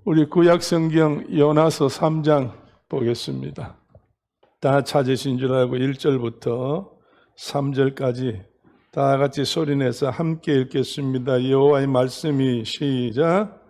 우리 구약성경 요나서 3장 보겠습니다. 다 찾으신 줄 알고 1절부터 3절까지 다 같이 소리내서 함께 읽겠습니다. 여호와의 말씀이 시작.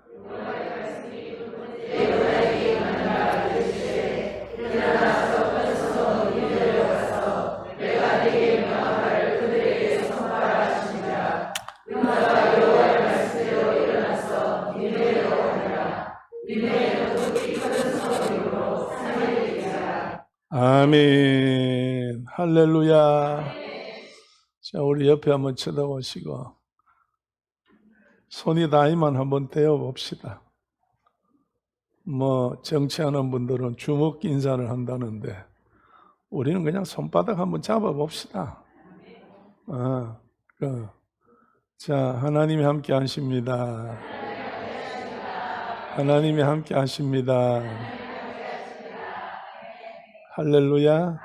아멘. 할렐루야. 자, 우리 옆에 한번 쳐다보시고 손이 닿으면 한번 떼어 봅시다. 정치하는 분들은 주먹 인사를 한다는데 우리는 그냥 손바닥 한번 잡아 봅시다. 자, 하나님이 함께 하십니다. 하나님이 함께 하십니다. 할렐루야.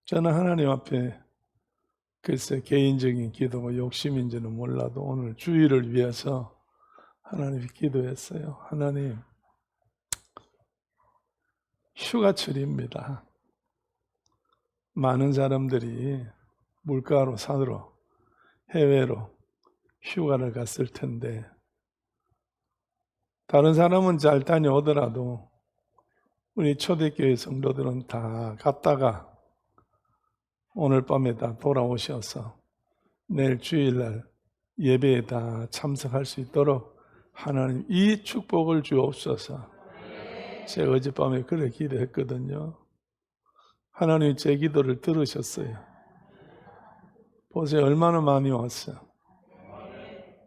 저는 하나님 앞에 글쎄 개인적인 기도가 욕심인지는 몰라도 오늘 주일을 위해서 하나님께 기도했어요. 하나님, 휴가철입니다. 많은 사람들이 물가로 산으로 해외로 휴가를 갔을 텐데 다른 사람은 잘 다녀오더라도 우리 초대교회 성도들은 다 갔다가 오늘 밤에 다 돌아오셔서 내일 주일날 예배에 다 참석할 수 있도록 하나님 이 축복을 주옵소서. 제가 어젯밤에 그래 기도했거든요. 하나님 제 기도를 들으셨어요. 보세요, 얼마나 많이 왔어요.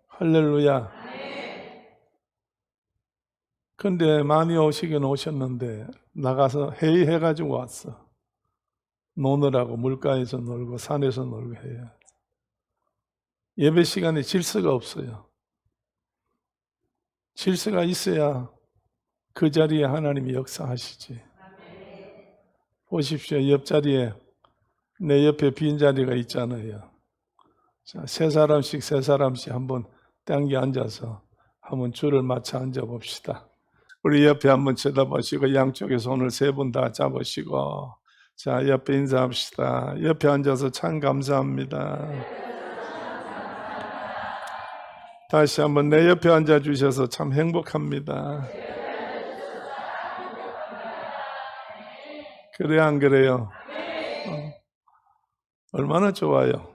할렐루야. 근데 많이 오시긴 오셨는데 나가서 회의해가지고 왔어. 노느라고 물가에서 놀고 산에서 놀고 해야. 예배 시간에 질서가 없어요. 질서가 있어야 그 자리에 하나님이 역사하시지. 보십시오. 옆자리에 내 옆에 빈자리가 있잖아요. 자, 세 사람씩 한번 당겨 앉아서 한번 줄을 맞춰 앉아 봅시다. 우리 옆에 한번 쳐다보시고 양쪽에 손을 세 분 다 잡으시고 자, 옆에 인사합시다. 옆에 앉아서 참 감사합니다. 다시 한번 내 옆에 앉아주셔서 참 행복합니다. 그래 안 그래요? 얼마나 좋아요.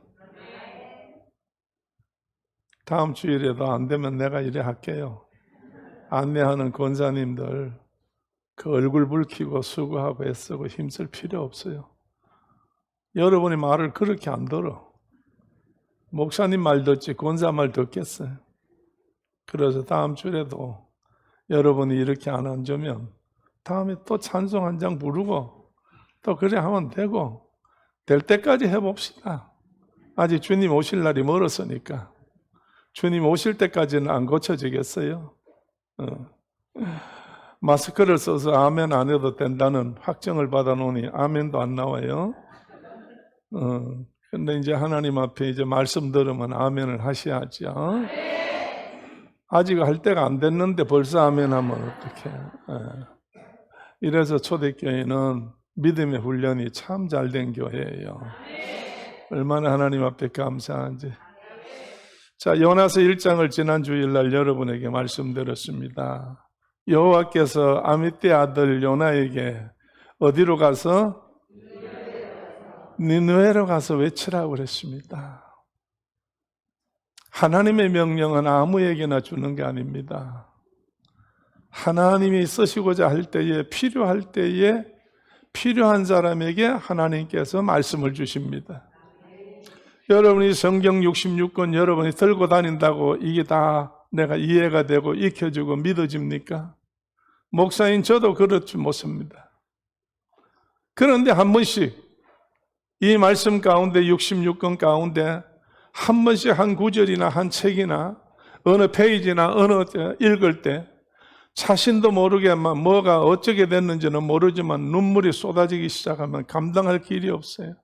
다음 주일에도 안 되면 내가 이래 할게요. 안내하는 권사님들 그 얼굴 붉히고 수고하고 애쓰고 힘쓸 필요 없어요. 여러분이 말을 그렇게 안 들어. 목사님 말 듣지 권사 말 듣겠어요. 그래서 다음 주에도 여러분이 이렇게 안 앉으면 다음에 또 찬송 한 장 부르고 또 그래 하면 되고 될 때까지 해봅시다. 아직 주님 오실 날이 멀었으니까. 주님 오실 때까지는 안 고쳐지겠어요? 마스크를 써서 아멘 안 해도 된다는 확정을 받아놓으니 아멘도 안 나와요. 근데 이제 하나님 앞에 이제 말씀 들으면 아멘을 하셔야죠. 아직 할 때가 안 됐는데 벌써 아멘 하면 어떡해. 이래서 초대교회는 믿음의 훈련이 참 잘 된 교회예요. 얼마나 하나님 앞에 감사한지. 자, 요나서 1장을 지난 주일날 여러분에게 말씀드렸습니다. 여호와께서 아미떼 아들 요나에게 어디로 가서? 니느웨로 가서 외치라고 그랬습니다. 하나님의 명령은 아무에게나 주는 게 아닙니다. 하나님이 쓰시고자 할 때에 필요할 때에 필요한 사람에게 하나님께서 말씀을 주십니다. 여러분이 성경 66권 여러분이 들고 다닌다고 이게 다 내가 이해가 되고 익혀지고 믿어집니까? 목사인 저도 그렇지 못합니다. 그런데 한 번씩 이 말씀 가운데 66권 가운데 한 번씩 한 구절이나 한 책이나 어느 페이지나 어느 읽을 때 자신도 모르게만 뭐가 어쩌게 됐는지는 모르지만 눈물이 쏟아지기 시작하면 감당할 길이 없어요.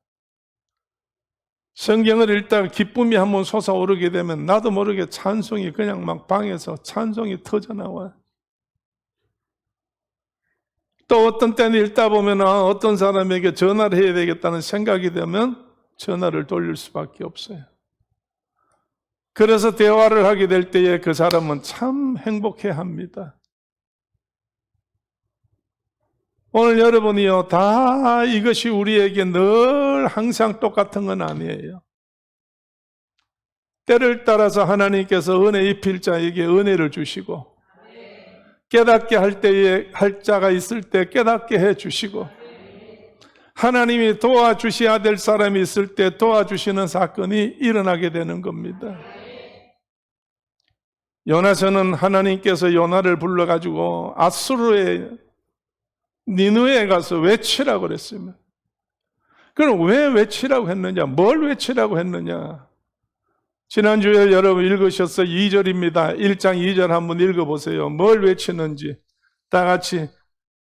성경을 읽다가 기쁨이 한번 솟아오르게 되면 나도 모르게 찬송이 그냥 막 방에서 찬송이 터져나와요. 또 어떤 때는 읽다 보면 어떤 사람에게 전화를 해야 되겠다는 생각이 되면 전화를 돌릴 수밖에 없어요. 그래서 대화를 하게 될 때에 그 사람은 참 행복해합니다. 오늘 여러분이요, 다 이것이 우리에게 늘 항상 똑같은 건 아니에요. 때를 따라서 하나님께서 은혜 입힐 자에게 은혜를 주시고, 깨닫게 할 때에 할 자가 있을 때 깨닫게 해 주시고, 하나님이 도와주셔야 될 사람이 있을 때 도와주시는 사건이 일어나게 되는 겁니다. 요나서는 하나님께서 요나를 불러가지고 아수르의 니느웨에 가서 외치라고 그랬습니다. 그럼 왜 외치라고 했느냐? 뭘 외치라고 했느냐? 지난주에 여러분 읽으셨어 2절입니다. 1장 2절 한번 읽어보세요. 뭘 외치는지. 다 같이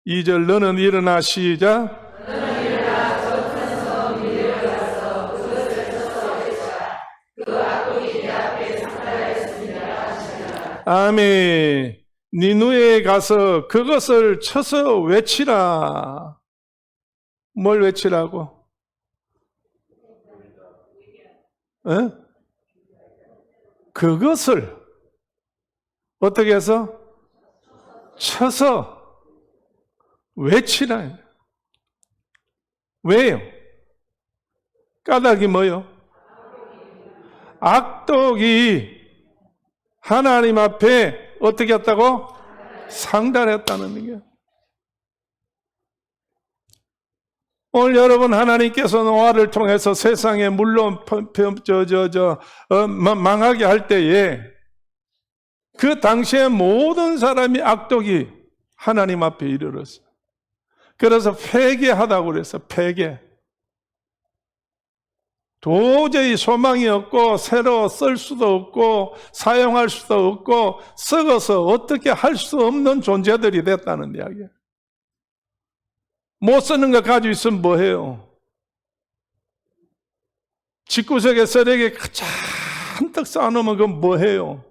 2절 너는 일어나 시작. 너는 일어나 저 큰 섬 니느웨에 가서 그것을 쳐서 외쳐라. 그 악독이 내 앞에 상달하였습니다 하시니라. 아멘. 니느웨에 가서 그것을 쳐서 외치라. 뭘 외치라고? 에? 그것을 어떻게 해서? 쳐서 외치라. 왜요? 까닭이 뭐요? 악독이 하나님 앞에 어떻게 했다고? 상달했다는 게. 오늘 여러분 하나님께서 노아를 통해서 세상에 물론 망하게 할 때에 그 당시에 모든 사람이 악독이 하나님 앞에 이르렀어요. 그래서 폐괴하다고 그랬어요. 폐괴. 도저히 소망이 없고 새로 쓸 수도 없고 사용할 수도 없고 썩어서 어떻게 할 수 없는 존재들이 됐다는 이야기예요. 못 쓰는 거 가지고 있으면 뭐해요? 집구석에 쓰레기 잔뜩 쌓아놓으면 그건 뭐해요?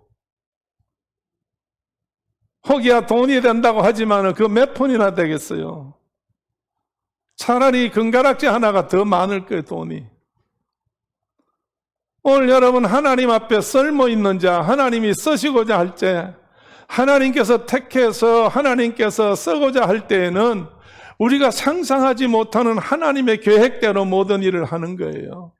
혹이야 돈이 된다고 하지만 그 몇 푼이나 되겠어요? 차라리 금가락지 하나가 더 많을 거예요, 돈이. 오늘 여러분 하나님 앞에 쓸모있는 자, 하나님이 쓰시고자 할 때, 하나님께서 택해서 하나님께서 쓰고자 할 때에는 우리가 상상하지 못하는 하나님의 계획대로 모든 일을 하는 거예요.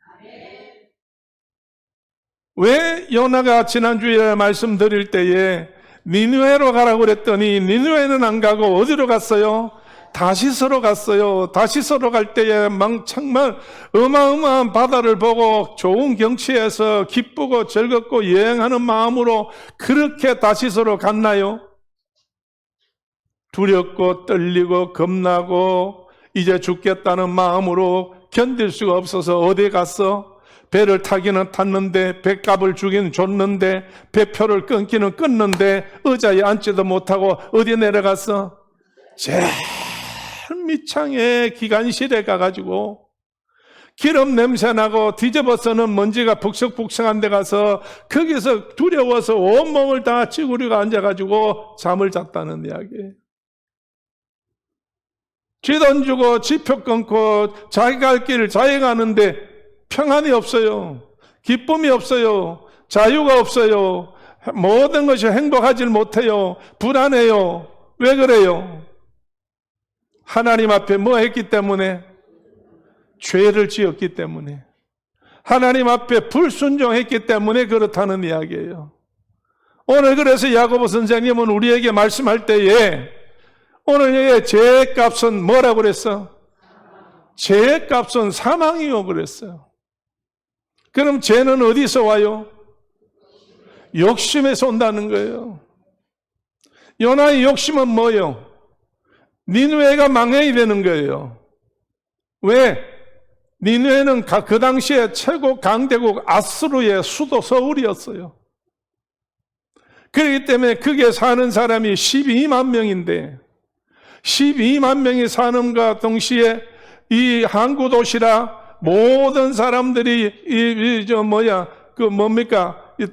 왜 요나가 지난주에 말씀드릴 때에 니느웨로 가라고 그랬더니 니느웨는 안 가고 어디로 갔어요? 다시서로 갔어요. 다시서로 갈 때에 정말 어마어마한 바다를 보고 좋은 경치에서 기쁘고 즐겁고 여행하는 마음으로 그렇게 다시서로 갔나요? 두렵고 떨리고 겁나고 이제 죽겠다는 마음으로 견딜 수가 없어서 어디에 갔어? 배를 타기는 탔는데 배값을 주기는 줬는데 배표를 끊기는 끊는데 의자에 앉지도 못하고 어디에 내려갔어? 제일 밑창에 기관실에 가가지고 기름 냄새나고 뒤집어서는 먼지가 북석북석한 데 가서 거기서 두려워서 온몸을 다 찌그리고 앉아가지고 잠을 잤다는 이야기예요. 쥐돈 주고 지표 끊고 자기 갈 길을 자기 가는데 평안이 없어요. 기쁨이 없어요. 자유가 없어요. 모든 것이 행복하지 못해요. 불안해요. 왜 그래요? 하나님 앞에 뭐 했기 때문에? 죄를 지었기 때문에. 하나님 앞에 불순종했기 때문에 그렇다는 이야기예요. 오늘 그래서 야고보 선생님은 우리에게 말씀할 때에 오늘 죄의 값은 뭐라고 그랬어? 죄의 값은 사망이요 그랬어요. 그럼 죄는 어디서 와요? 욕심에서 온다는 거예요. 요나의 욕심은 뭐예요? 니느웨가 망해야 되는 거예요. 왜? 니느웨는 그 당시에 최고 강대국 아수르의 수도 서울이었어요. 그렇기 때문에 거기에 사는 사람이 12만 명인데 12만 명이 사는과 동시에 이 항구 도시라 모든 사람들이 이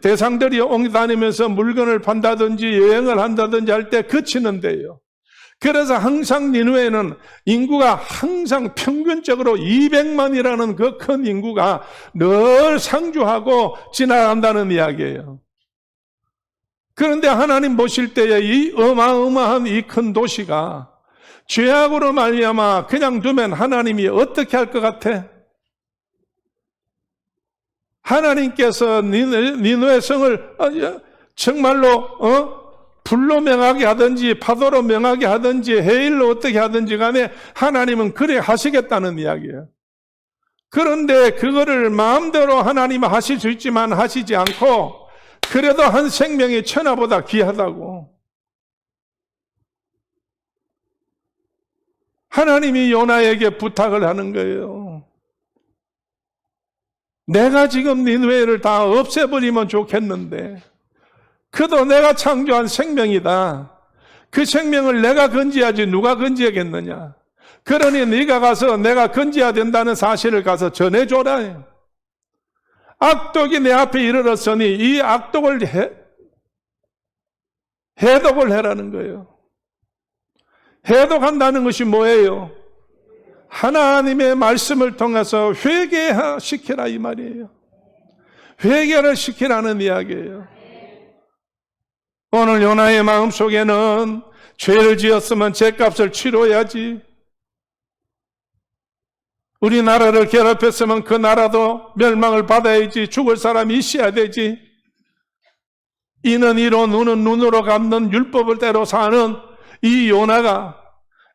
대상들이 옮다니면서 물건을 판다든지 여행을 한다든지 할 때 그치는데요. 그래서 항상 니느웨는 인구가 항상 평균적으로 200만이라는 그 큰 인구가 늘 상주하고 지나간다는 이야기예요. 그런데 하나님 보실 때에 이 어마어마한 이 큰 도시가 죄악으로 말미암아 그냥 두면 하나님이 어떻게 할 것 같아? 하나님께서 니느웨 성을 정말로 불로 명하게 하든지 파도로 명하게 하든지 해일로 어떻게 하든지 간에 하나님은 그래 하시겠다는 이야기예요. 그런데 그거를 마음대로 하나님은 하실 수 있지만 하시지 않고 그래도 한 생명이 천하보다 귀하다고. 하나님이 요나에게 부탁을 하는 거예요. 내가 지금 니느웨를 다 없애버리면 좋겠는데 그도 내가 창조한 생명이다. 그 생명을 내가 건지야지 누가 건지하겠느냐. 그러니 네가 가서 내가 건지해야 된다는 사실을 가서 전해줘라. 악독이 내 앞에 이르렀으니 이 악독을 해독을 해라는 거예요. 해독한다는 것이 뭐예요? 하나님의 말씀을 통해서 회개시키라 이 말이에요. 회개를 시키라는 이야기예요. 오늘 요나의 마음속에는 죄를 지었으면 죄값을 치러야지. 우리나라를 괴롭혔으면 그 나라도 멸망을 받아야지. 죽을 사람이 있어야 되지. 이는 이로 눈은 눈으로 갚는 율법을 대로 사는 이 요나가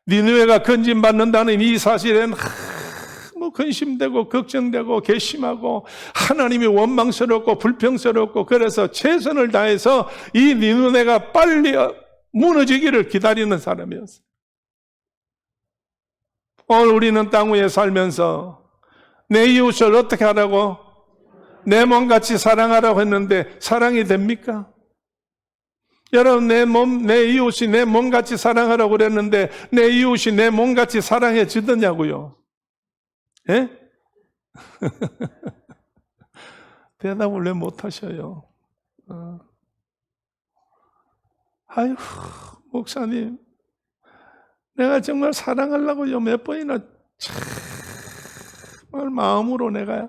니느웨가 건진받는다는 이 사실엔 근심되고 걱정되고 괘씸하고 하나님이 원망스럽고 불평스럽고 그래서 최선을 다해서 이 니느웨가 빨리 무너지기를 기다리는 사람이었어요. 오늘 우리는 땅 위에 살면서 내 이웃을 어떻게 하라고? 내 몸같이 사랑하라고 했는데 사랑이 됩니까? 여러분 내 이웃이 내 몸같이 사랑하라고 그랬는데 내 이웃이 내 몸같이 사랑해 주더냐고요? 예? 대답을 왜 못하셔요? 아유, 목사님, 내가 정말 사랑하려고요 몇 번이나 정말 마음으로 내가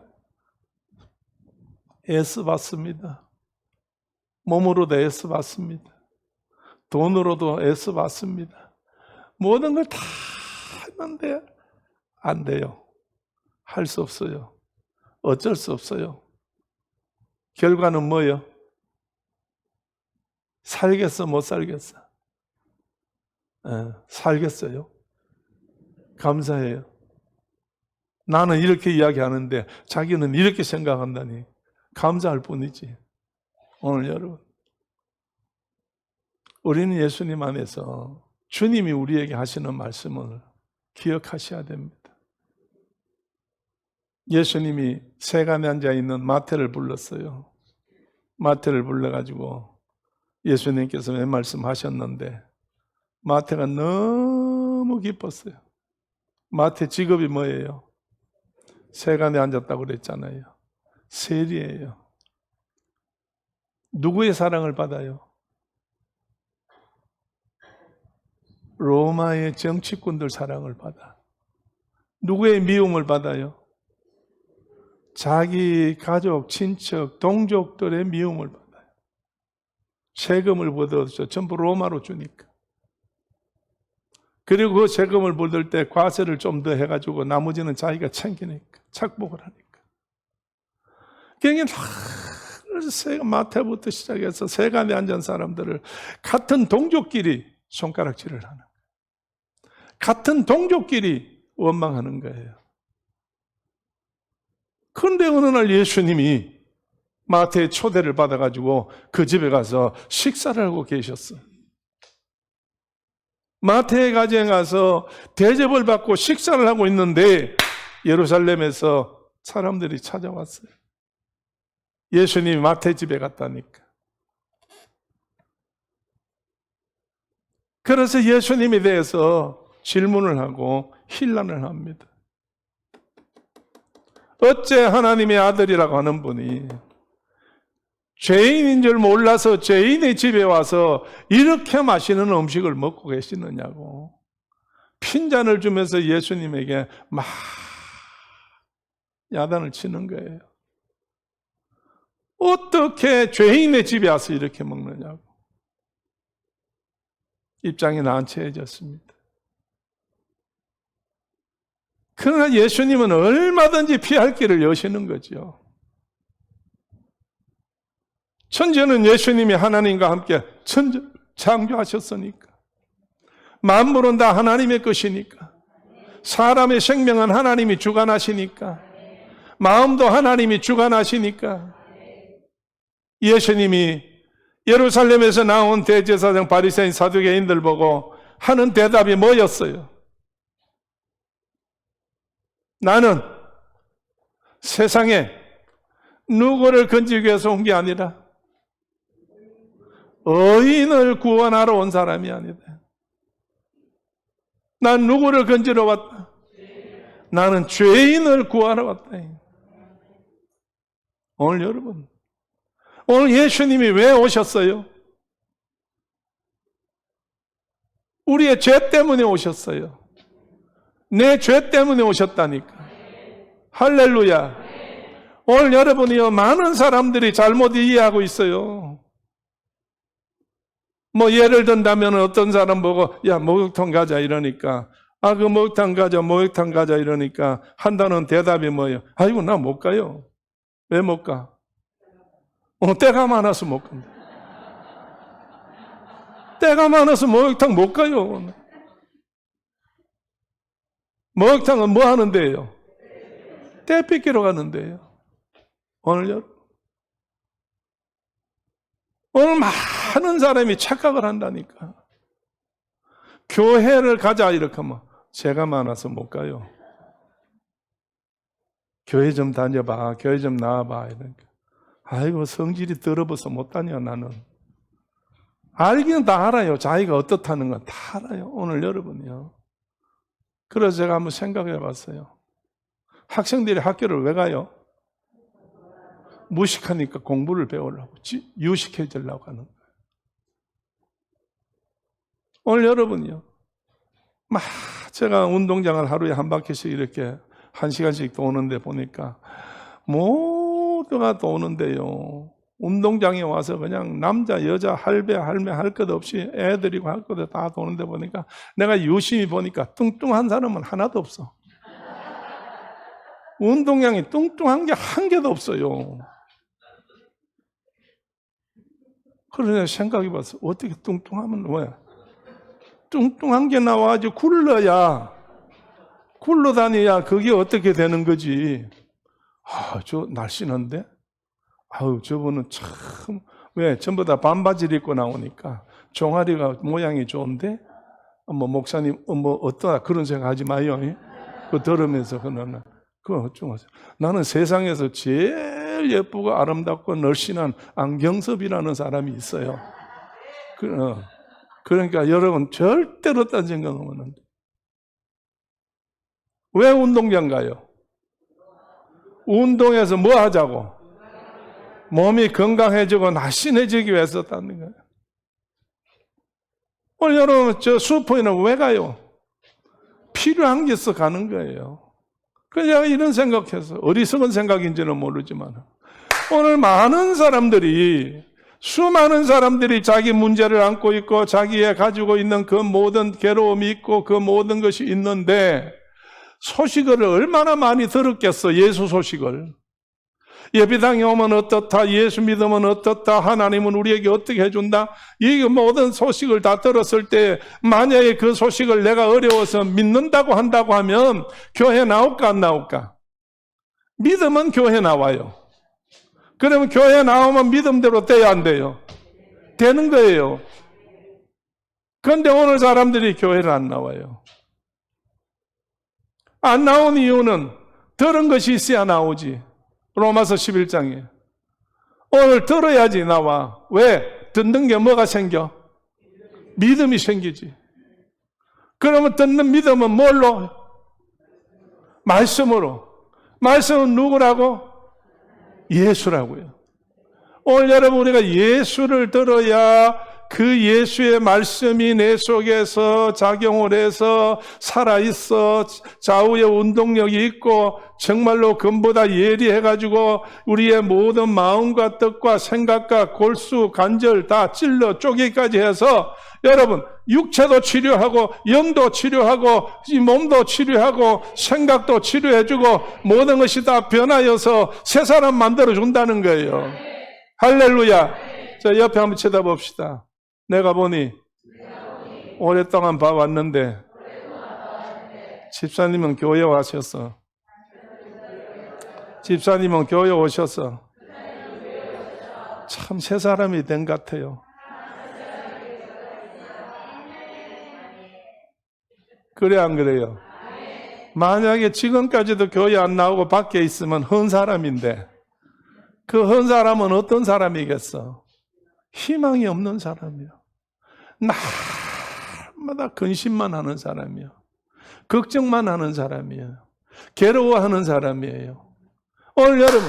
애써봤습니다. 몸으로도 애써봤습니다. 돈으로도 애써봤습니다. 모든 걸 다 했는데 안 돼요. 할 수 없어요. 어쩔 수 없어요. 결과는 뭐예요? 살겠어, 못 살겠어? 살겠어요. 감사해요. 나는 이렇게 이야기하는데 자기는 이렇게 생각한다니 감사할 뿐이지. 오늘 여러분, 우리는 예수님 안에서 주님이 우리에게 하시는 말씀을 기억하셔야 됩니다. 예수님이 세간에 앉아있는 마태를 불렀어요. 마태를 불러가지고 예수님께서 왜 말씀하셨는데 마태가 너무 기뻤어요. 마태 직업이 뭐예요? 세간에 앉았다고 그랬잖아요. 세리예요. 누구의 사랑을 받아요? 로마의 정치꾼들 사랑을 받아. 누구의 미움을 받아요? 자기 가족, 친척, 동족들의 미움을 받아요. 세금을 받아서 전부 로마로 주니까. 그리고 그 세금을 받을 때 과세를 좀 더 해가지고 나머지는 자기가 챙기니까, 착복을 하니까. 그러니까 마태부터 시작해서 세간에 앉은 사람들을 같은 동족끼리 손가락질을 하는 거예요. 같은 동족끼리 원망하는 거예요. 그런데 어느 날 예수님이 마태의 초대를 받아가지고 그 집에 가서 식사를 하고 계셨어요. 마태의 가정에 가서 대접을 받고 식사를 하고 있는데 예루살렘에서 사람들이 찾아왔어요. 예수님이 마태 집에 갔다니까. 그래서 예수님에 대해서 질문을 하고 힐난을 합니다. 어째 하나님의 아들이라고 하는 분이 죄인인 줄 몰라서 죄인의 집에 와서 이렇게 맛있는 음식을 먹고 계시느냐고. 핀잔을 주면서 예수님에게 막 야단을 치는 거예요. 어떻게 죄인의 집에 와서 이렇게 먹느냐고. 입장이 난처해졌습니다. 그러나 예수님은 얼마든지 피할 길을 여시는 거죠. 천지는 예수님이 하나님과 함께 창조하셨으니까. 만물은 다 하나님의 것이니까. 사람의 생명은 하나님이 주관하시니까. 마음도 하나님이 주관하시니까. 예수님이 예루살렘에서 나온 대제사장 바리새인 사두개인들 보고 하는 대답이 뭐였어요? 나는 세상에 누구를 건지기 위해서 온 게 아니라 의인을 구원하러 온 사람이 아니다. 난 누구를 건지러 왔다? 나는 죄인을 구하러 왔다. 오늘 여러분, 오늘 예수님이 왜 오셨어요? 우리의 죄 때문에 오셨어요. 내 죄 때문에 오셨다니까. 할렐루야. 오늘 여러분이요, 많은 사람들이 잘못 이해하고 있어요. 뭐 예를 든다면 어떤 사람 보고 야 목욕탕 가자 이러니까 그 목욕탕 가자 이러니까 한다는 대답이 뭐예요? 아이고 나 못 가요. 왜 못 가? 때가 많아서 못 간다. 때가 많아서 목욕탕 못 가요. 목욕탕은 뭐 하는 데예요? 때 뺏기러 가는 데예요. 오늘 많은 사람이 착각을 한다니까. 교회를 가자 이렇게 하면 죄가 많아서 못 가요. 교회 좀 다녀봐. 교회 좀 나와봐. 이러니까. 아이고 성질이 더러워서 못 다녀 나는. 알기는 다 알아요. 자기가 어떻다는 건 다 알아요. 오늘 여러분이요. 그래서 제가 한번 생각해 봤어요. 학생들이 학교를 왜 가요? 무식하니까 공부를 배우려고, 유식해지려고 하는 거예요. 오늘 여러분이요. 제가 운동장을 하루에 한 바퀴씩 이렇게 1시간씩 도는데 보니까 모두가 도는데요. 운동장에 와서 그냥 남자, 여자, 할배, 할매 할 것 없이 애들이고 할 것 다 도는데 보니까 내가 유심히 보니까 뚱뚱한 사람은 하나도 없어. 운동량이 뚱뚱한 게 한 개도 없어요. 그래서 생각해 봤어. 어떻게 뚱뚱하면 뭐야? 뚱뚱한 게 나와가지고 굴러 다녀야 그게 어떻게 되는 거지. 저 날씬한데? 저분은 참, 왜? 전부 다 반바지를 입고 나오니까 종아리가 모양이 좋은데? 목사님, 어떠다 그런 생각 하지 마요. 그거 들으면서 나는 세상에서 제일 예쁘고 아름답고 날씬한 안경섭이라는 사람이 있어요. 그러니까 여러분 절대로 딴 생각하면 안 돼. 왜 운동장 가요? 운동해서 뭐 하자고? 몸이 건강해지고 날씬해지기 위해서 따는 거예요. 오늘 여러분 저 슈퍼에는 왜 가요? 필요한 게 있어 가는 거예요. 그래서 제가 이런 생각해서 어리석은 생각인지는 모르지만 오늘 수많은 사람들이 자기 문제를 안고 있고 자기의 가지고 있는 그 모든 괴로움이 있고 그 모든 것이 있는데 소식을 얼마나 많이 들었겠어. 예수 소식을. 예배당에 오면 어떻다, 예수 믿으면 어떻다, 하나님은 우리에게 어떻게 해준다, 이 모든 소식을 다 들었을 때 만약에 그 소식을 내가 어려워서 믿는다고 한다고 하면 교회 나올까 안 나올까? 믿으면 교회 나와요. 그러면 교회 나오면 믿음대로 돼야 안 돼요? 되는 거예요. 그런데 오늘 사람들이 교회를 안 나와요. 안 나온 이유는 들은 것이 있어야 나오지. 로마서 11장에 오늘 들어야지 나와. 왜? 듣는 게 뭐가 생겨? 믿음이 생기지. 그러면 듣는 믿음은 뭘로? 말씀으로. 말씀은 누구라고? 예수라고요. 오늘 여러분 우리가 예수를 들어야 그 예수의 말씀이 내 속에서 작용을 해서 살아있어 좌우의 운동력이 있고 정말로 금보다 예리해가지고 우리의 모든 마음과 뜻과 생각과 골수, 관절 다 찔러 쪼개기까지 해서 여러분 육체도 치료하고 영도 치료하고 이 몸도 치료하고 생각도 치료해주고 모든 것이 다 변하여서 새 사람 만들어준다는 거예요. 할렐루야. 자, 옆에 한번 쳐다봅시다. 내가 보니 오랫동안 봐왔는데 집사님은 교회 와셨어. 집사님은 교회 오셨어. 참 새 사람이 된 것 같아요. 그래 안 그래요? 만약에 지금까지도 교회 안 나오고 밖에 있으면 헌 사람인데 그 헌 사람은 어떤 사람이겠어? 희망이 없는 사람이요. 날마다 근심만 하는 사람이요. 걱정만 하는 사람이에요. 괴로워하는 사람이에요. 오늘 여러분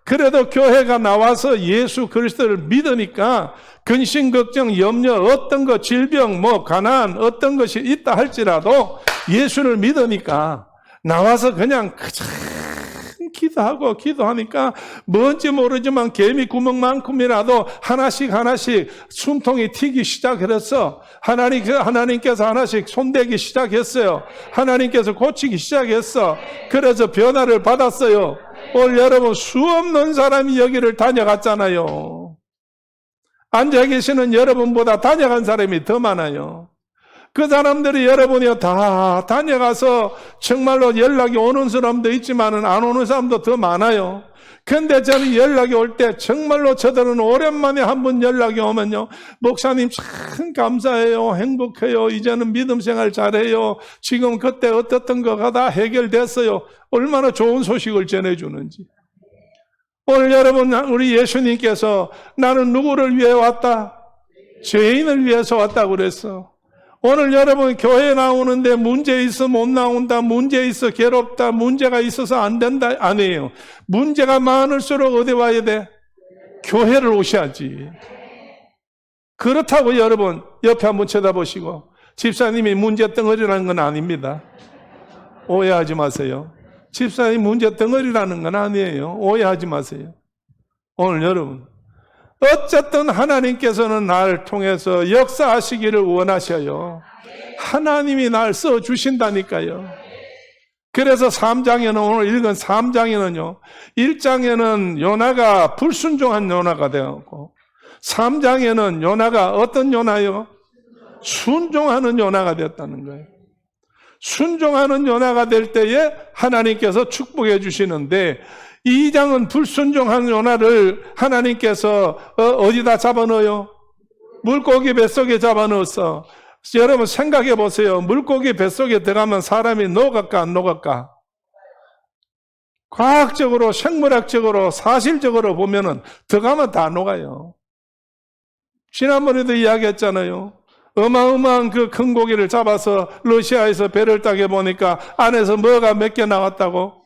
그래도 교회가 나와서 예수 그리스도를 믿으니까 근심, 걱정, 염려, 어떤 것, 질병, 가난, 어떤 것이 있다 할지라도 예수를 믿으니까 나와서 그냥 기도하니까 뭔지 모르지만 개미 구멍만큼이라도 하나씩 숨통이 튀기 시작했어. 하나님께서 하나씩 손대기 시작했어요. 하나님께서 고치기 시작했어. 그래서 변화를 받았어요. 오늘 여러분 수없는 사람이 여기를 다녀갔잖아요. 앉아 계시는 여러분보다 다녀간 사람이 더 많아요. 그 사람들이 여러분이 다 다녀가서 정말로 연락이 오는 사람도 있지만 안 오는 사람도 더 많아요. 근데 저는 연락이 올 때 정말로 저들은 오랜만에 한번 연락이 오면요. 목사님 참 감사해요. 행복해요. 이제는 믿음 생활 잘해요. 지금 그때 어떻던 거가 다 해결됐어요. 얼마나 좋은 소식을 전해주는지. 오늘 여러분 우리 예수님께서 나는 누구를 위해 왔다? 죄인을 위해서 왔다고 그랬어. 오늘 여러분 교회 나오는데 문제 있어 못 나온다, 문제 있어 괴롭다, 문제가 있어서 안 된다, 아니에요. 문제가 많을수록 어디 와야 돼? 교회를 오셔야지. 그렇다고 여러분 옆에 한번 쳐다보시고 집사님이 문제 덩어리라는 건 아닙니다. 오해하지 마세요. 집사님 문제 덩어리라는 건 아니에요. 오해하지 마세요. 오늘 여러분 어쨌든 하나님께서는 나를 통해서 역사하시기를 원하셔요. 하나님이 날 써주신다니까요. 그래서 3장에는 오늘 읽은 3장에는요. 1장에는 요나가 불순종한 요나가 되었고 3장에는 요나가 어떤 요나요? 순종하는 요나가 되었다는 거예요. 순종하는 요나가 될 때에 하나님께서 축복해 주시는데 2장은 불순종한 요나를 하나님께서 어디다 잡아넣어요? 물고기 뱃속에 잡아넣었어. 여러분 생각해 보세요. 물고기 뱃속에 들어가면 사람이 녹을까 안 녹을까? 과학적으로 생물학적으로 사실적으로 보면은 들어가면 다 녹아요. 지난번에도 이야기했잖아요. 어마어마한 그 큰 고기를 잡아서 러시아에서 배를 따게 보니까 안에서 뭐가 몇 개 나왔다고?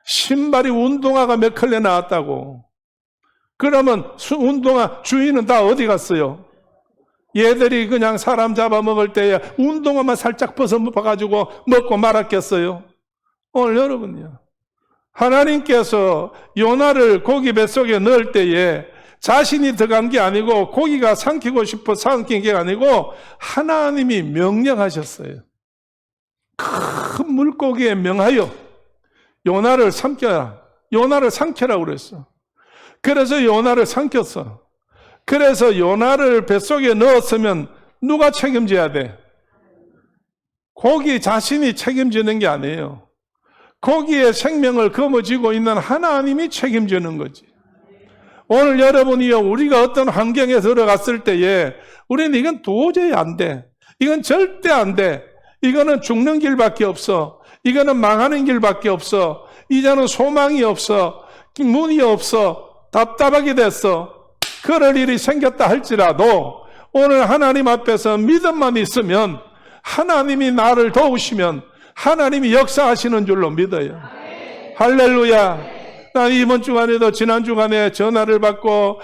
신발이 운동화가 몇 켤레 나왔다고. 그러면 운동화 주인은 다 어디 갔어요? 얘들이 그냥 사람 잡아먹을 때에 운동화만 살짝 벗어가지고 먹고 말았겠어요? 오늘 여러분요. 하나님께서 요나를 고기 뱃속에 넣을 때에 자신이 들어간 게 아니고 고기가 삼키고 싶어 삼킨 게 아니고 하나님이 명령하셨어요. 큰 물고기에 명하여 요나를 삼켜라. 요나를 삼켜라고 그랬어. 그래서 요나를 삼켰어. 그래서 요나를 뱃속에 넣었으면 누가 책임져야 돼? 고기 자신이 책임지는 게 아니에요. 고기의 생명을 거머쥐고 있는 하나님이 책임지는 거지. 오늘 여러분이요, 우리가 어떤 환경에 들어갔을 때에 우리는 이건 도저히 안 돼. 이건 절대 안 돼. 이거는 죽는 길밖에 없어. 이거는 망하는 길밖에 없어. 이제는 소망이 없어. 문이 없어. 답답하게 됐어. 그럴 일이 생겼다 할지라도 오늘 하나님 앞에서 믿음만 있으면 하나님이 나를 도우시면 하나님이 역사하시는 줄로 믿어요. 할렐루야. 난 이번 주간에도 지난 주간에 전화를 받고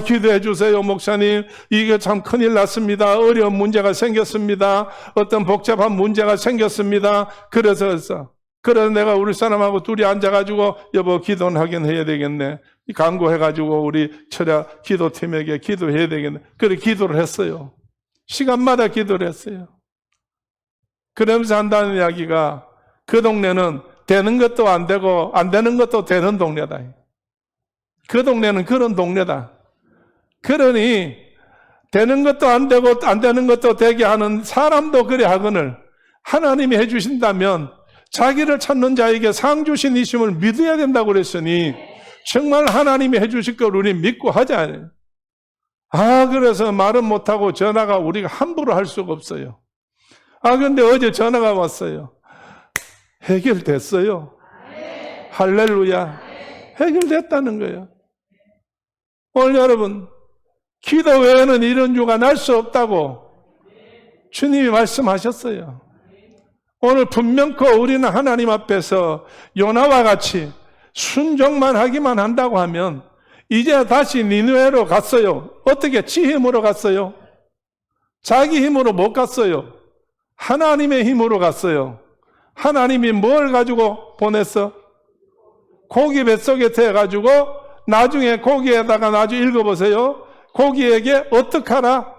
기도해 주세요 목사님, 이게 참 큰일 났습니다. 어려운 문제가 생겼습니다. 어떤 복잡한 문제가 생겼습니다. 그래서 내가 우리 사람하고 둘이 앉아가지고 여보 기도는 하긴 해야 되겠네, 강구해가지고 우리 철야 기도팀에게 기도해야 되겠네. 그래 기도를 했어요. 시간마다 기도를 했어요. 그러면서 한다는 이야기가 그 동네는 되는 것도 안 되고 안 되는 것도 되는 동네다. 그 동네는 그런 동네다. 그러니 되는 것도 안 되고 안 되는 것도 되게 하는 사람도 그래 하거늘 하나님이 해주신다면 자기를 찾는 자에게 상 주신 이심을 믿어야 된다고 그랬으니 정말 하나님이 해주실 걸 우리 믿고 하자. 그래서 말은 못하고 전화가 우리가 함부로 할 수가 없어요. 근데 어제 전화가 왔어요. 해결됐어요. 할렐루야. 해결됐다는 거예요. 오늘 여러분, 기도 외에는 이런 유가 날 수 없다고 주님이 말씀하셨어요. 오늘 분명코 우리는 하나님 앞에서 요나와 같이 순종만 하기만 한다고 하면 이제 다시 니느웨로 갔어요. 어떻게? 지 힘으로 갔어요? 자기 힘으로 못 갔어요. 하나님의 힘으로 갔어요. 하나님이 뭘 가지고 보냈어? 고기 뱃속에 태워가지고 나중에 고기에다가 나중에 읽어보세요. 고기에게 어떡하라?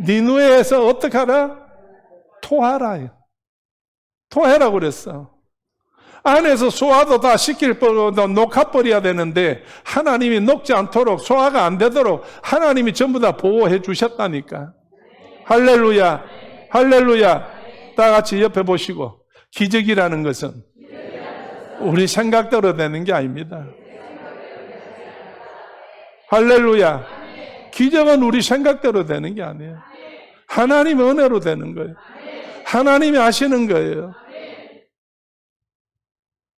니느웨에서 어떡하라? 토하라. 토해라고 그랬어. 안에서 소화도 다 시킬 뻔도 녹아버려야 되는데 하나님이 녹지 않도록, 소화가 안 되도록 하나님이 전부 다 보호해 주셨다니까. 할렐루야. 할렐루야. 다 같이 옆에 보시고, 기적이라는 것은 우리 생각대로 되는 게 아닙니다. 할렐루야. 기적은 우리 생각대로 되는 게 아니에요. 하나님의 은혜로 되는 거예요. 하나님이 하시는 거예요.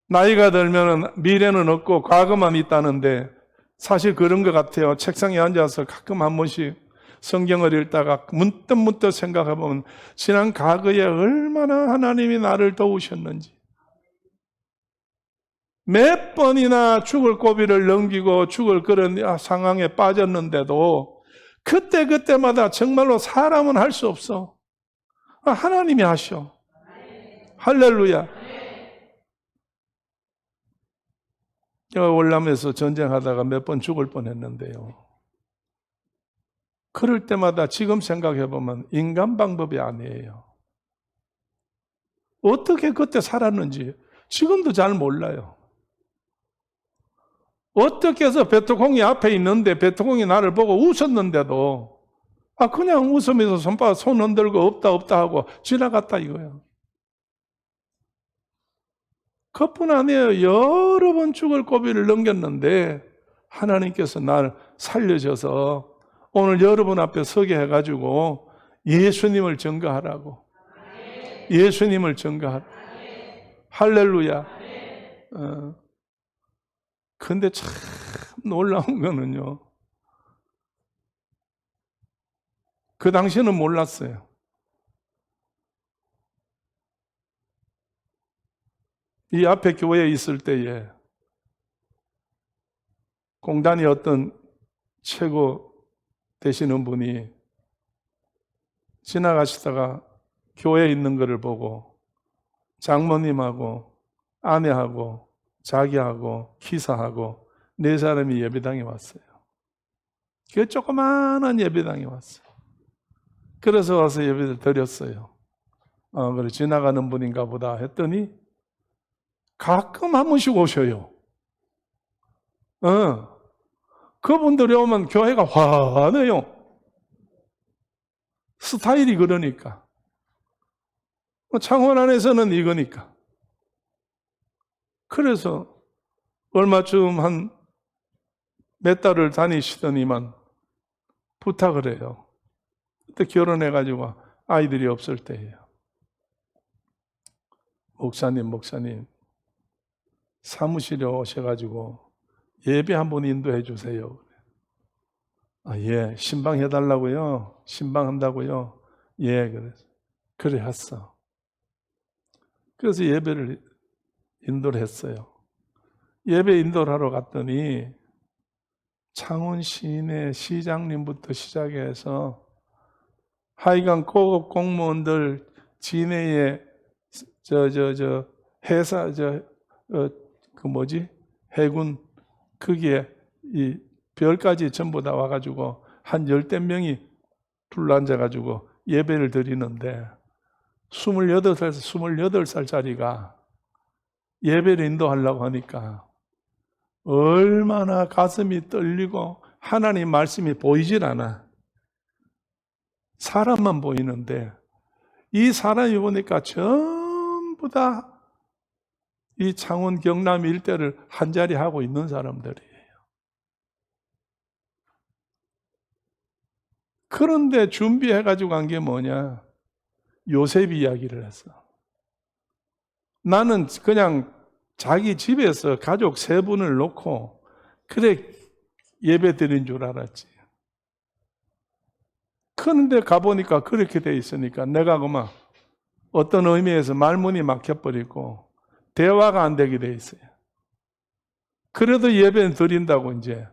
나이가 들면 미래는 없고 과거만 있다는데 사실 그런 것 같아요. 책상에 앉아서 가끔 한 번씩 성경을 읽다가 문득 생각해보면 지난 과거에 얼마나 하나님이 나를 도우셨는지, 몇 번이나 죽을 고비를 넘기고 죽을 그런 상황에 빠졌는데도 그때마다 정말로 사람은 할 수 없어. 하나님이 하셔. 할렐루야. 제가 월남에서 전쟁하다가 몇 번 죽을 뻔했는데요. 그럴 때마다 지금 생각해보면 인간 방법이 아니에요. 어떻게 그때 살았는지 지금도 잘 몰라요. 어떻게 해서 베트콩이 앞에 있는데 베트콩이 나를 보고 웃었는데도 그냥 웃으면서 손 흔들고 없다 하고 지나갔다 이거예요. 그뿐 아니에요. 여러 번 죽을 고비를 넘겼는데 하나님께서 날 살려줘서 오늘 여러분 앞에 서게 해가지고 예수님을 증거하라고. 예수님을 증거하라고. 할렐루야. 근데 참 놀라운 거는요, 그 당시에는 몰랐어요. 이 앞에 교회에 있을 때에 공단이 어떤 최고 되시는 분이 지나가시다가 교회에 있는 것을 보고 장모님하고 아내하고 자기하고 기사하고 네 사람이 예배당에 왔어요. 그 조그마한 예배당에 왔어요. 그래서 와서 예배를 드렸어요. 그래 지나가는 분인가 보다 했더니 가끔 한 번씩 오셔요. 그분들이 오면 교회가 환해요. 스타일이 그러니까. 창원 안에서는 이거니까. 그래서 얼마쯤 한 몇 달을 다니시더니만 부탁을 해요. 그때 결혼해가지고 아이들이 없을 때예요. 목사님 사무실에 오셔가지고 예배 한번 인도해 주세요. 예, 신방 해달라고요? 신방 한다고요? 예, 그래 했어. 그래서 예배를 인도를 했어요. 예배 인도를 하러 갔더니 창원 시내 시장님부터 시작해서 하여간 고급 공무원들 진해에 회사 해군 거기에 이 별까지 전부 다 와가지고 한 10대 명이 둘러앉아가지고 예배를 드리는데 28살짜리가 예배를 인도하려고 하니까 얼마나 가슴이 떨리고 하나님 말씀이 보이질 않아. 사람만 보이는데 이 사람이 보니까 전부 다 이 창원 경남 일대를 한자리 하고 있는 사람들이에요. 그런데 준비해가지고 간 게 뭐냐? 요셉 이야기를 했어. 나는 그냥 자기 집에서 가족 3분을 놓고 그래 예배 드린 줄 알았지. 그런데 가보니까 그렇게 돼 있으니까 내가 그만 어떤 의미에서 말문이 막혀버리고 대화가 안 되게 돼 있어요. 그래도 예배는 드린다고 이제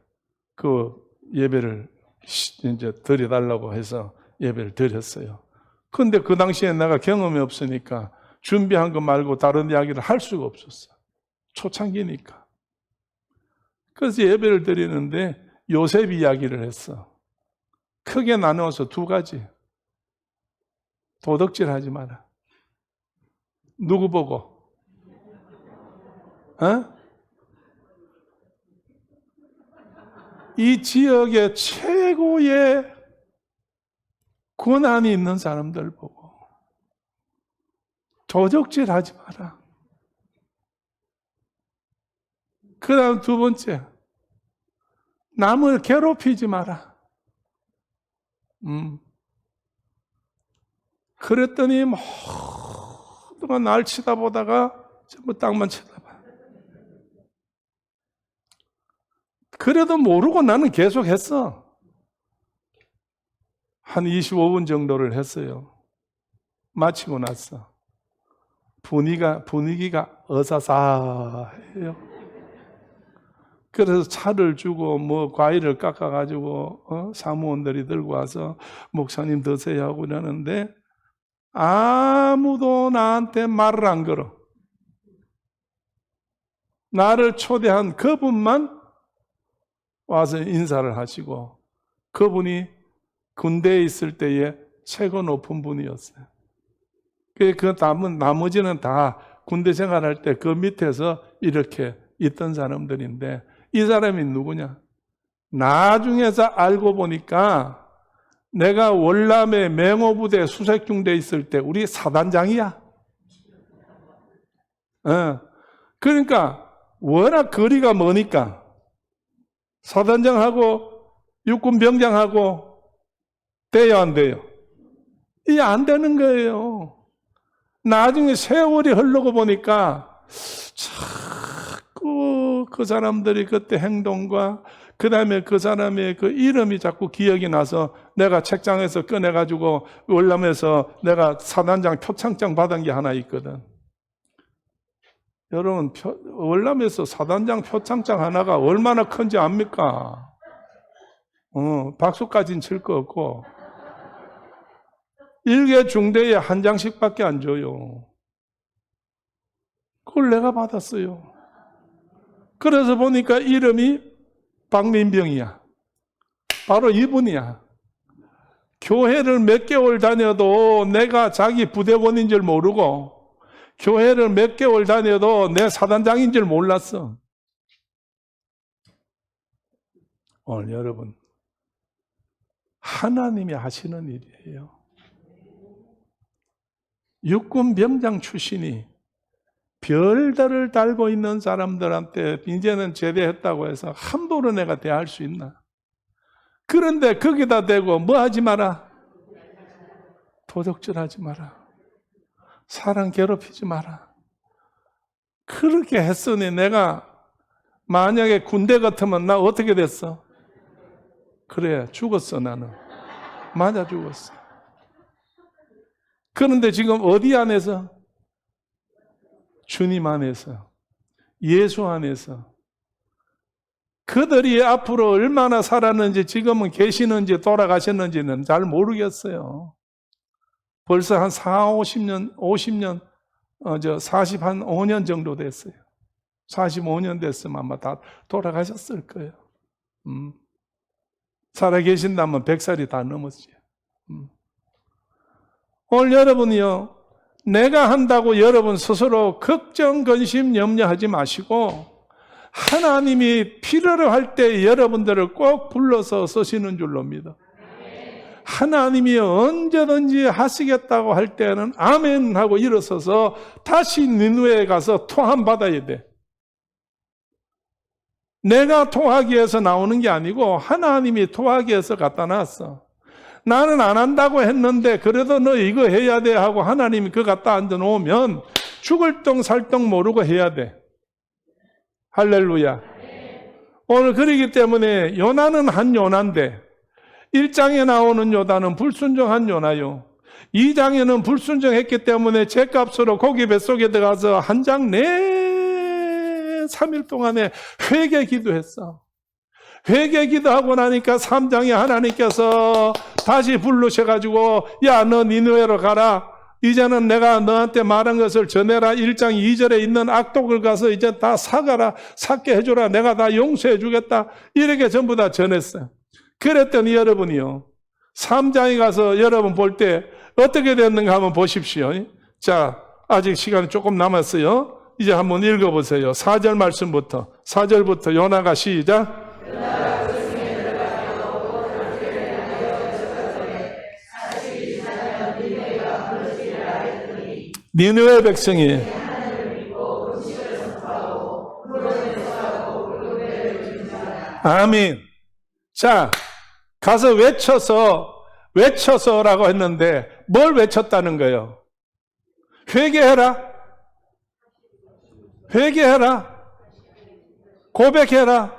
그 예배를 이제 드려달라고 해서 예배를 드렸어요. 근데 그 당시에 내가 경험이 없으니까 준비한 거 말고 다른 이야기를 할 수가 없었어. 초창기니까. 그래서 예배를 드리는데 요셉 이야기를 했어. 크게 나누어서 2가지. 도덕질 하지 마라. 누구 보고? 이 지역의 최고의 권한이 있는 사람들 보고 도적질 하지 마라. 그 다음 2번째, 남을 괴롭히지 마라. 그랬더니 모두가 날 쳐다보다가 전부 땅만 쳐다봐. 그래도 모르고 나는 계속 했어. 한 25분 정도를 했어요. 마치고 났어. 분위기가 어사사해요. 그래서 차를 주고 과일을 깎아가지고 사무원들이 들고 와서 목사님 드세요 하고 그러는데 아무도 나한테 말을 안 걸어. 나를 초대한 그분만 와서 인사를 하시고 그분이 군대에 있을 때에 최고 높은 분이었어요. 그 나머지는 다 군대 생활할 때 그 밑에서 이렇게 있던 사람들인데 이 사람이 누구냐? 나중에서 알고 보니까 내가 월남에 맹호부대 수색중대 있을 때 우리 사단장이야. 그러니까 워낙 거리가 머니까 사단장하고 육군병장하고 돼요, 안 돼요? 이게 안 되는 거예요. 나중에 세월이 흐르고 보니까 자꾸 그 사람들이 그때 행동과 그 다음에 그 사람의 그 이름이 자꾸 기억이 나서 내가 책장에서 꺼내가지고 월남에서 내가 사단장 표창장 받은 게 하나 있거든. 여러분, 월남에서 사단장 표창장 하나가 얼마나 큰지 압니까? 박수까지는 칠 거 없고. 1개 중대에 한 장씩밖에 안 줘요. 그걸 내가 받았어요. 그래서 보니까 이름이 박민병이야. 바로 이분이야. 교회를 몇 개월 다녀도 내가 자기 부대원인 줄 모르고 교회를 몇 개월 다녀도 내 사단장인 줄 몰랐어. 오늘 여러분, 하나님이 하시는 일이에요. 육군병장 출신이 별달을 달고 있는 사람들한테 이제는 제대했다고 해서 함부로 내가 대할 수 있나? 그런데 거기다 대고 뭐 하지 마라? 도적질 하지 마라. 사람 괴롭히지 마라. 그렇게 했으니 내가 만약에 군대 같으면 나 어떻게 됐어? 그래, 죽었어 나는. 맞아 죽었어. 그런데 지금 어디 안에서? 주님 안에서, 예수 안에서 그들이 앞으로 얼마나 살았는지, 지금은 계시는지 돌아가셨는지는 잘 모르겠어요. 벌써 한 50년, 45년 정도 됐어요. 45년 됐으면 아마 다 돌아가셨을 거예요. 살아 계신다면 100살이 다 넘었지. 오늘 여러분이요, 내가 한다고 여러분 스스로 걱정, 근심, 염려하지 마시고 하나님이 필요로 할 때 여러분들을 꼭 불러서 쓰시는 줄로 믿어. 하나님이 언제든지 하시겠다고 할 때는 아멘 하고 일어서서 다시 니느웨에 가서 토함 받아야 돼. 내가 토하기 위해서 나오는 게 아니고 하나님이 토하기 위해서 갖다 놨어. 나는 안 한다고 했는데 그래도 너 이거 해야 돼 하고 하나님이 그거 갖다 앉아놓으면 죽을 똥 살 똥 모르고 해야 돼. 할렐루야. 오늘 그러기 때문에 요나는 한 요나인데 1장에 나오는 요나는 불순종한 요나요. 2장에는 불순종했기 때문에 죗값으로 고기 뱃속에 들어가서 한 장 내 3일 동안에 회개 기도했어. 회개 기도하고 나니까 3장에 하나님께서 다시 부르셔가지고 야, 너 니느웨로 가라. 이제는 내가 너한테 말한 것을 전해라. 1장 2절에 있는 악독을 가서 이제 다 사가라. 삭게 해줘라. 내가 다 용서해 주겠다. 이렇게 전부 다 전했어요. 그랬더니 여러분이요, 3장에 가서 여러분 볼 때 어떻게 됐는가 한번 보십시오. 자, 아직 시간이 조금 남았어요. 이제 한번 읽어보세요. 4절 말씀부터, 4절부터 요나가 시작. 니느웨 백성이 아멘. 자, 가서 외쳐서라고 했는데 뭘 외쳤다는 거예요? 회개해라. 회개해라. 고백해라.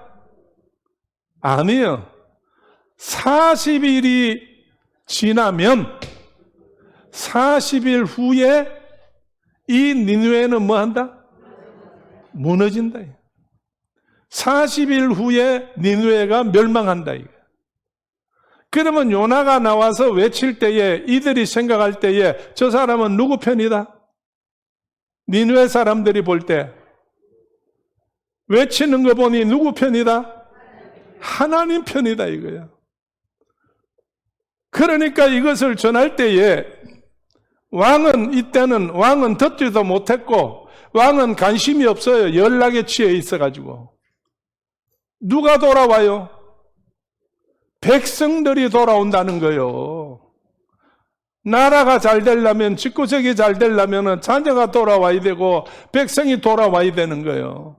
아니요. 40일이 지나면 40일 후에 이 니느웨는 뭐 한다? 무너진다. 40일 후에 니느웨가 멸망한다. 그러면 요나가 나와서 외칠 때에 이들이 생각할 때에 저 사람은 누구 편이다? 니느웨 사람들이 볼 때 외치는 거 보니 누구 편이다? 하나님 편이다 이거야. 그러니까 이것을 전할 때에 이때는 왕은 듣지도 못했고 왕은 관심이 없어요. 연락에 취해 있어가지고. 누가 돌아와요? 백성들이 돌아온다는 거예요. 나라가 잘 되려면, 집구석이 잘 되려면 자녀가 돌아와야 되고 백성이 돌아와야 되는 거예요.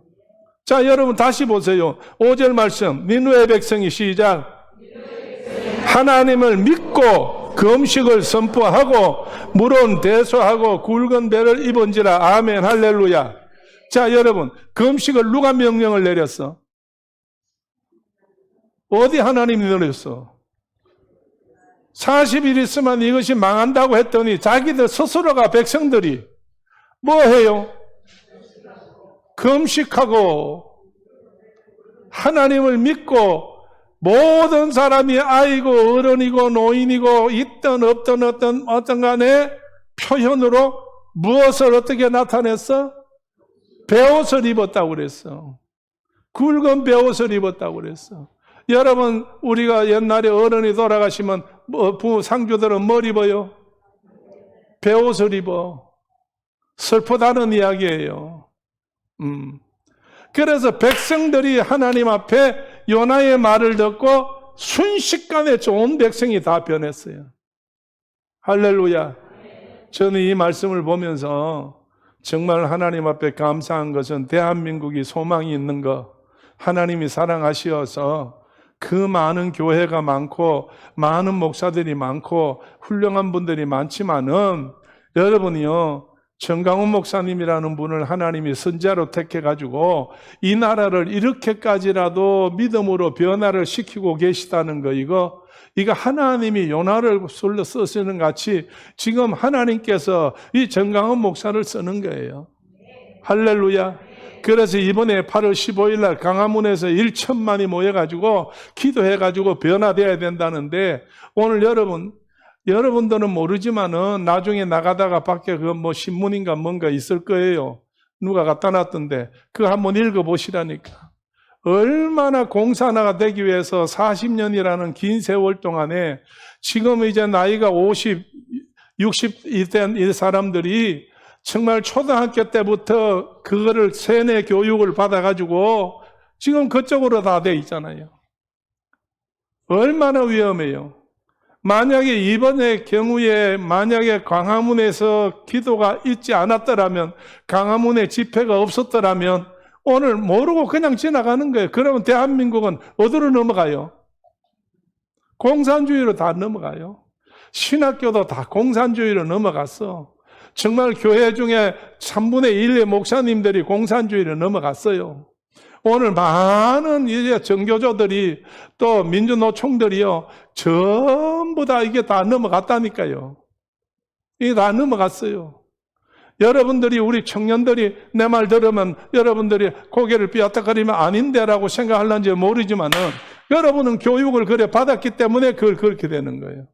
자, 여러분 다시 보세요. 5절 말씀, 니느웨 백성이 시작. 하나님을 믿고 금식을 선포하고 물은 대소하고 굵은 배를 입은지라. 아멘. 할렐루야. 자, 여러분, 금식을 누가 명령을 내렸어? 어디 하나님이 내렸어? 40일 있으면 이것이 망한다고 했더니 자기들 스스로가 백성들이 뭐 해요? 금식하고 하나님을 믿고 모든 사람이 아이고 어른이고 노인이고 있든 없든 어떤 간에 표현으로 무엇을 어떻게 나타냈어? 베옷을 입었다고 그랬어. 굵은 베옷을 입었다고 그랬어. 여러분, 우리가 옛날에 어른이 돌아가시면 상주들은 뭘 입어요? 베옷을 입어. 슬프다는 이야기예요. 그래서 백성들이 하나님 앞에 요나의 말을 듣고 순식간에 좋은 백성이 다 변했어요. 할렐루야. 저는 이 말씀을 보면서 정말 하나님 앞에 감사한 것은 대한민국이 소망이 있는 것, 하나님이 사랑하시어서 그 많은 교회가 많고 많은 목사들이 많고 훌륭한 분들이 많지만은 여러분이요, 정강훈 목사님이라는 분을 하나님이 선지자로 택해가지고 이 나라를 이렇게까지라도 믿음으로 변화를 시키고 계시다는 거, 이거 하나님이 요나를 쓰시는 같이 지금 하나님께서 이 정강훈 목사를 쓰는 거예요. 할렐루야. 그래서 이번에 8월 15일 날 강화문에서 1천만이 모여가지고 기도해가지고 변화되어야 된다는데, 오늘 여러분들은 모르지만은 나중에 나가다가 밖에 그 뭐 신문인가 뭔가 있을 거예요. 누가 갖다 놨던데 그거 한번 읽어보시라니까. 얼마나 공산화가 되기 위해서 40년이라는 긴 세월 동안에 지금 이제 나이가 50, 60이 된 이 사람들이 정말 초등학교 때부터 그거를 세뇌 교육을 받아가지고 지금 그쪽으로 다 돼 있잖아요. 얼마나 위험해요. 만약에 이번의 경우에 만약에 광화문에서 기도가 있지 않았더라면, 광화문에 집회가 없었더라면 오늘 모르고 그냥 지나가는 거예요. 그러면 대한민국은 어디로 넘어가요? 공산주의로 다 넘어가요. 신학교도 다 공산주의로 넘어갔어. 정말 교회 중에 3분의 1의 목사님들이 공산주의로 넘어갔어요. 오늘 많은 이제 정교조들이 또 민주노총들이요, 전부 다 이게 다 넘어갔다니까요. 이게 다 넘어갔어요. 여러분들이, 우리 청년들이 내 말 들으면 여러분들이 고개를 삐약거리면 아닌데라고 생각할런지 모르지만은 여러분은 교육을 그래 받았기 때문에 그걸 그렇게 되는 거예요.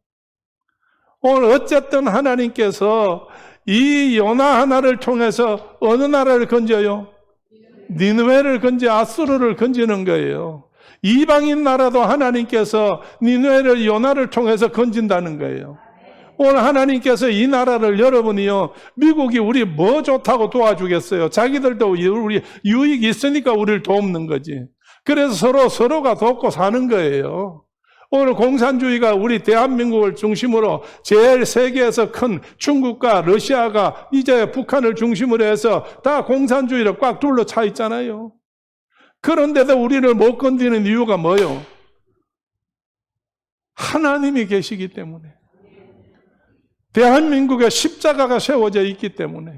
오늘 어쨌든 하나님께서 이 요나 하나를 통해서 어느 나라를 건져요? 니느웨를 건져 아수르를 건지는 거예요. 이방인 나라도 하나님께서 니느웨를 요나를 통해서 건진다는 거예요. 오늘 하나님께서 이 나라를, 여러분이요, 미국이 우리 뭐 좋다고 도와주겠어요? 자기들도 우리 유익이 있으니까 우리를 돕는 거지. 그래서 서로가 돕고 사는 거예요. 오늘 공산주의가 우리 대한민국을 중심으로 제일 세계에서 큰 중국과 러시아가 이제 북한을 중심으로 해서 다 공산주의로 꽉 둘러차 있잖아요. 그런데도 우리를 못 건드리는 이유가 뭐예요? 하나님이 계시기 때문에. 대한민국에 십자가가 세워져 있기 때문에.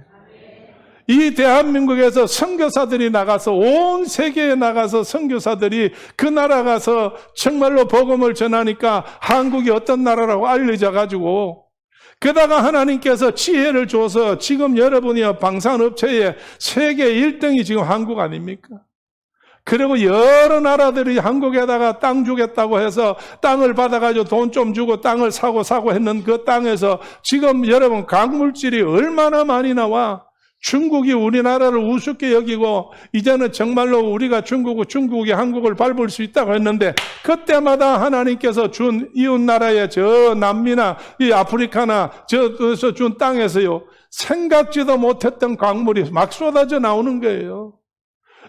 이 대한민국에서 선교사들이 나가서 온 세계에 나가서 선교사들이 그 나라 가서 정말로 복음을 전하니까 한국이 어떤 나라라고 알려져 가지고, 게다가 하나님께서 지혜를 줘서 지금 여러분이 방산업체의 세계 1등이 지금 한국 아닙니까? 그리고 여러 나라들이 한국에다가 땅 주겠다고 해서 땅을 받아가지고 돈 좀 주고 땅을 사고 했는 그 땅에서 지금 여러분 광물질이 얼마나 많이 나와. 중국이 우리나라를 우습게 여기고 이제는 정말로 우리가 중국이 한국을 밟을 수 있다고 했는데, 그때마다 하나님께서 준 이웃 나라의 저 남미나 이 아프리카나 저에서 준 땅에서요, 생각지도 못했던 광물이 막 쏟아져 나오는 거예요.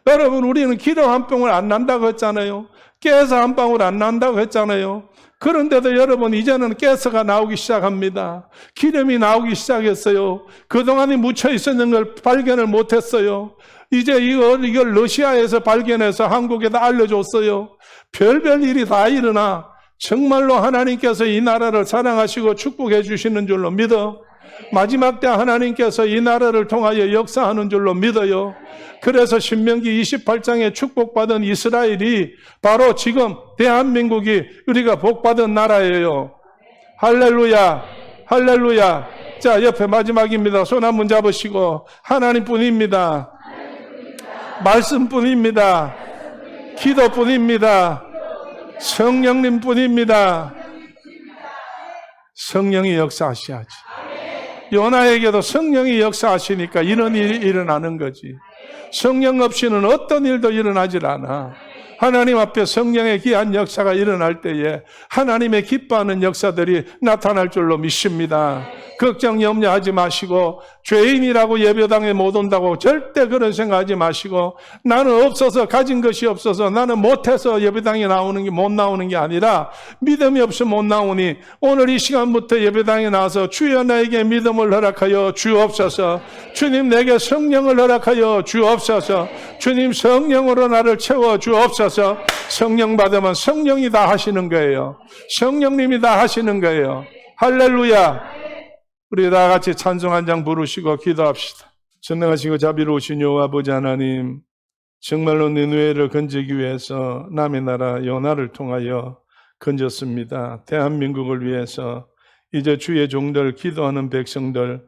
여러분, 우리는 기름 한 방울 안 난다고 했잖아요. 가스 한 방울 안 난다고 했잖아요. 그런데도 여러분, 이제는 가스가 나오기 시작합니다. 기름이 나오기 시작했어요. 그동안에 묻혀 있었는 걸 발견을 못했어요. 이제 이걸 러시아에서 발견해서 한국에다 알려줬어요. 별별 일이 다 일어나 정말로 하나님께서 이 나라를 사랑하시고 축복해 주시는 줄로 믿어. 마지막 때 하나님께서 이 나라를 통하여 역사하는 줄로 믿어요. 그래서 신명기 28장에 축복받은 이스라엘이 바로 지금 대한민국이 우리가 복받은 나라예요. 할렐루야, 할렐루야. 자, 옆에 마지막입니다. 손 한번 잡으시고, 하나님뿐입니다. 말씀뿐입니다. 기도뿐입니다. 성령님뿐입니다. 성령이 역사하셔야지. 요나에게도 성령이 역사하시니까 이런 일이 일어나는 거지. 성령 없이는 어떤 일도 일어나질 않아. 하나님 앞에 성령의 귀한 역사가 일어날 때에 하나님의 기뻐하는 역사들이 나타날 줄로 믿습니다. 걱정 염려하지 마시고, 죄인이라고 예배당에 못 온다고 절대 그런 생각하지 마시고, 나는 없어서, 가진 것이 없어서, 나는 못해서 예배당에 못 나오는 게 아니라, 믿음이 없어 못 나오니 오늘 이 시간부터 예배당에 나와서 주여 나에게 믿음을 허락하여 주옵소서. 주님 내게 성령을 허락하여 주옵소서. 주님 성령으로 나를 채워 주옵소서. 성령 받으면 성령이 다 하시는 거예요. 성령님이 다 하시는 거예요. 할렐루야. 우리 다 같이 찬송 한 장 부르시고 기도합시다. 전능하시고 자비로우신 여호와 아버지 하나님, 정말로 니느웨를 건지기 위해서 남의 나라 요나를 통하여 건졌습니다. 대한민국을 위해서 이제 주의 종들, 기도하는 백성들,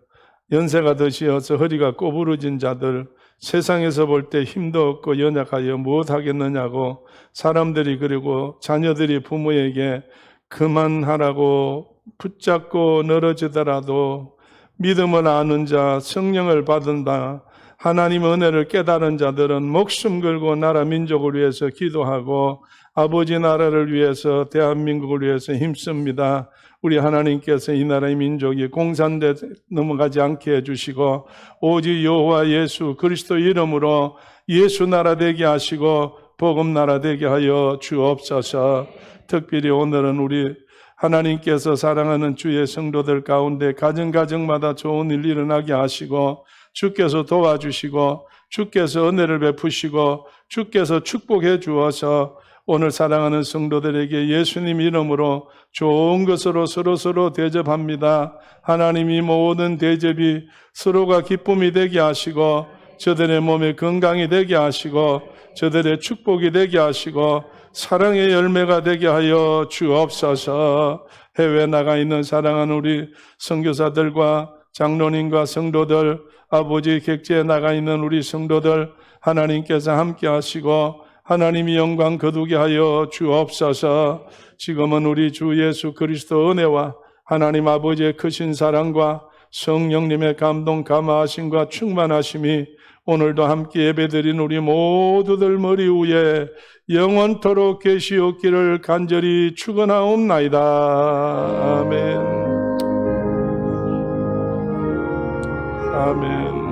연세가 드시어서 허리가 꼬부러진 자들, 세상에서 볼 때 힘도 없고 연약하여 무엇하겠느냐고 사람들이 그리고 자녀들이 부모에게 그만하라고 붙잡고 늘어지더라도 믿음을 아는 자, 성령을 받은 자, 하나님 은혜를 깨달은 자들은 목숨 걸고 나라 민족을 위해서 기도하고 아버지 나라를 위해서 대한민국을 위해서 힘씁니다. 우리 하나님께서 이 나라의 민족이 공산돼 넘어가지 않게 해주시고 오직 여호와 예수 그리스도 이름으로 예수 나라 되게 하시고 복음 나라 되게 하여 주옵소서. 특별히 오늘은 우리 하나님께서 사랑하는 주의 성도들 가운데 가정가정마다 좋은 일 일어나게 하시고 주께서 도와주시고 주께서 은혜를 베푸시고 주께서 축복해 주어서 오늘 사랑하는 성도들에게 예수님 이름으로 좋은 것으로 서로 대접합니다. 하나님이 모든 대접이 서로가 기쁨이 되게 하시고 저들의 몸에 건강이 되게 하시고 저들의 축복이 되게 하시고 사랑의 열매가 되게 하여 주옵소서. 해외에 나가 있는 사랑하는 우리 선교사들과 장로님과 성도들, 아버지 객지에 나가 있는 우리 성도들 하나님께서 함께 하시고 하나님이 영광 거두게 하여 주옵소서. 지금은 우리 주 예수 그리스도 은혜와 하나님 아버지의 크신 사랑과 성령님의 감동 감화하심과 충만하심이 오늘도 함께 예배드린 우리 모두들 머리 위에 영원토록 계시옵기를 간절히 축원하옵나이다. 아멘. 아멘.